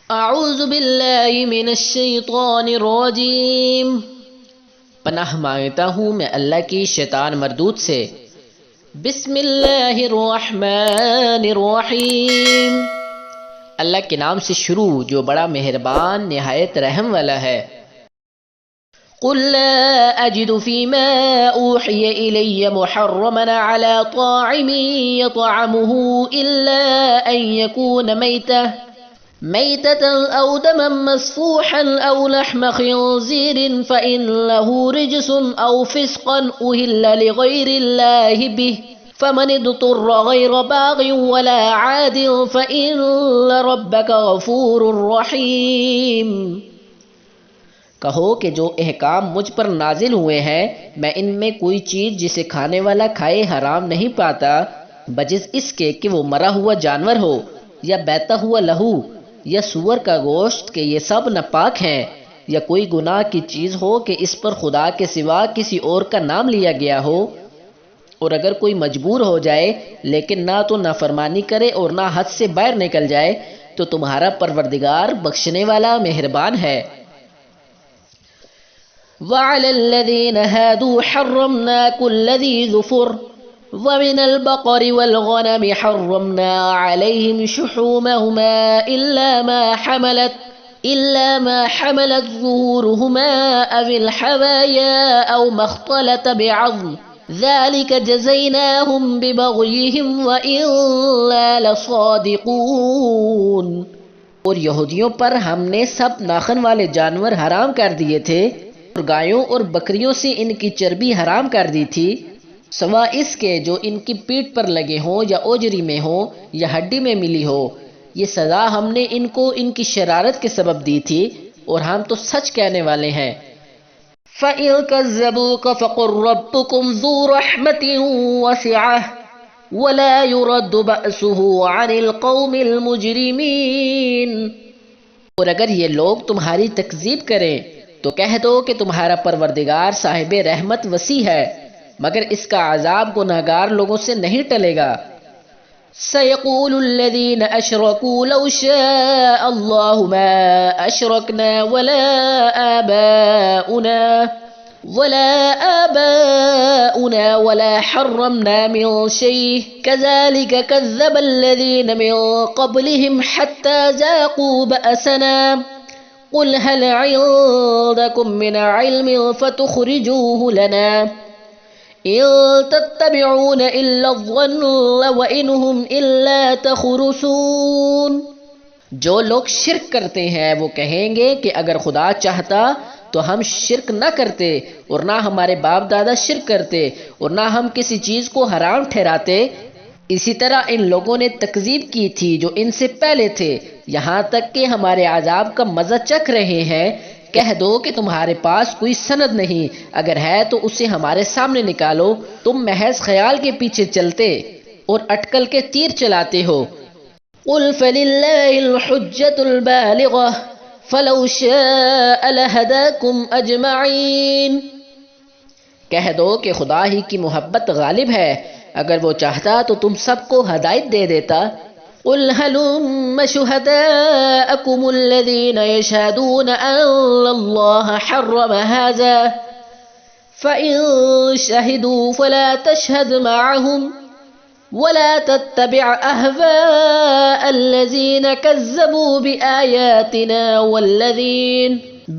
اعوذ باللہ من الشیطان الرجیم، پناہ مانگتا ہوں میں اللہ کی شیطان مردود سے۔ بسم اللہ الرحمن الرحیم، اللہ کے نام سے شروع جو بڑا مہربان نہایت رحم والا ہے۔ قل لا اجد فيما اوحي الي محرما على طاعم يطعمه الا ان يكون ميتة أو دما مسفوحا أو لحم خنزير فإنه رجس أو فسقا أهل لغير الله به فمن اضطر غير باغ ولا عاد فإن ربك غفور رحيم۔ کہو کہ جو احکام مجھ پر نازل ہوئے ہیں میں ان میں کوئی چیز جسے کھانے والا کھائے حرام نہیں پاتا بجز اس کے کہ وہ مرا ہوا جانور ہو یا بیتا ہوا لہو یا سور کا گوشت کہ یہ سب ناپاک ہیں، یا کوئی گناہ کی چیز ہو کہ اس پر خدا کے سوا کسی اور کا نام لیا گیا ہو، اور اگر کوئی مجبور ہو جائے لیکن نہ تو نافرمانی کرے اور نہ حد سے باہر نکل جائے تو تمہارا پروردگار بخشنے والا مہربان ہے۔ وَعَلَى الَّذِينَ هَادُوا حَرَّمْنَا كُلَّ ذِي ظُفُرٍ وَمِنَ الْبَقَرِ وَالْغَنَمِ حَرَّمْنَا عَلَيْهِمْ شُحُومَهُمَا إِلَّا مَا حَمَلَتْ ظُهُورُهُمَا أَوِ الْحَوَايَا أَوْ مَا اخْتَلَطَ بِعَظْمٍ ذَلِكَ جَزَيْنَاهُمْ بِبَغْيِهِمْ وَإِنَّا لَصَادِقُونَ۔ اور یہودیوں پر ہم نے سب ناخن والے جانور حرام کر دیے تھے، اور گایوں اور بکریوں سے ان کی چربی حرام کر دی تھی، سوا اس کے جو ان کی پیٹھ پر لگے ہوں یا اوجری میں ہوں یا ہڈی میں ملی ہو۔ یہ سزا ہم نے ان کو ان کی شرارت کے سبب دی تھی، اور ہم تو سچ کہنے والے ہیں۔ فَإِن كَذَّبُوكَ فَقُل رَّبُّكُمْ ذُو رَحْمَةٍ وَاسِعَةٍ وَلَا يُرَدُّ بَأْسُهُ عَنِ الْقَوْمِ الْمُجْرِمِينَ۔ اور اگر یہ لوگ تمہاری تکذیب کریں تو کہہ دو کہ تمہارا پروردگار صاحب رحمت وسیع ہے، مگر اس کا عذاب گناہگار لوگوں سے نہیں ٹلے گا۔ سَيَقُولُ الَّذِينَ أَشْرَكُوا لَوْ شَاءَ اللَّهُ مَا أَشْرَكْنَا وَلَا آبَاؤُنَا وَلَا حَرَّمْنَا مِن شَيْءٍ كَذَلِكَ كَذَّبَ الَّذِينَ مِن قَبْلِهِمْ حَتَّى ذَاقُوا بَأْسَنَا قُلْ هَلْ عِندَكُم مِّنْ عِلْمٍ فَتُخْرِجُوهُ لَنَا إِن تَتَّبِعُونَ إِلَّا الظَّنَّ وَإِنْ هُمْ إِلَّا تَخْرُصُونَ۔ جو لوگ شرک کرتے ہیں وہ کہیں گے کہ اگر خدا چاہتا تو ہم شرک نہ کرتے، اور نہ ہمارے باپ دادا شرک کرتے، اور نہ ہم کسی چیز کو حرام ٹھہراتے۔ اسی طرح ان لوگوں نے تکذیب کی تھی جو ان سے پہلے تھے، یہاں تک کہ ہمارے عذاب کا مزہ چکھ رہے ہیں۔ کہہ دو کہ تمہارے پاس کوئی سند نہیں، اگر ہے تو اسے ہمارے سامنے نکالو، تم محض خیال کے پیچھے چلتے اور اٹکل کے تیر چلاتے ہو۔ قُلْ فَلِلَّهِ الْحُجَّةُ الْبَالِغَةُ فَلَوْ شَاءَ لَهَدَاكُمْ أَجْمَعِينَ۔ کہہ دو کہ خدا ہی کی محبت غالب ہے، اگر وہ چاہتا تو تم سب کو ہدایت دے دیتا۔ قُلْ هَلُمَّ شُهَدَاءَكُمُ الَّذِينَ يَشْهَدُونَ أَنَّ اللَّهَ حَرَّمَ هَٰذَا فَإِن شَهِدُوا فَلَا تَشْهَدْ مَعَهُمْ وَلَا تَتَّبِعْ أَهْوَاءَ الَّذِينَ كَذَّبُوا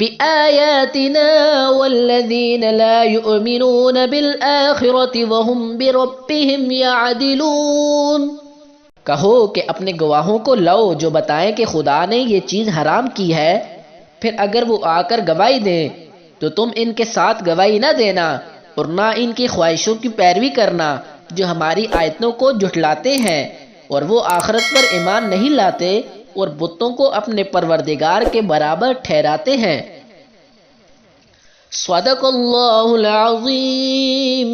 بِآيَاتِنَا وَالَّذِينَ لَا يُؤْمِنُونَ بِالْآخِرَةِ وَهُمْ بِرَبِّهِمْ يَعْدِلُونَ۔ کہو کہ اپنے گواہوں کو لاؤ جو بتائیں کہ خدا نے یہ چیز حرام کی ہے، پھر اگر وہ آ کر گواہی دیں تو تم ان کے ساتھ گواہی نہ دینا، اور نہ ان کی خواہشوں کی پیروی کرنا جو ہماری آیتوں کو جھٹلاتے ہیں، اور وہ آخرت پر ایمان نہیں لاتے اور بتوں کو اپنے پروردگار کے برابر ٹھہراتے ہیں۔ صدق اللہ العظیم۔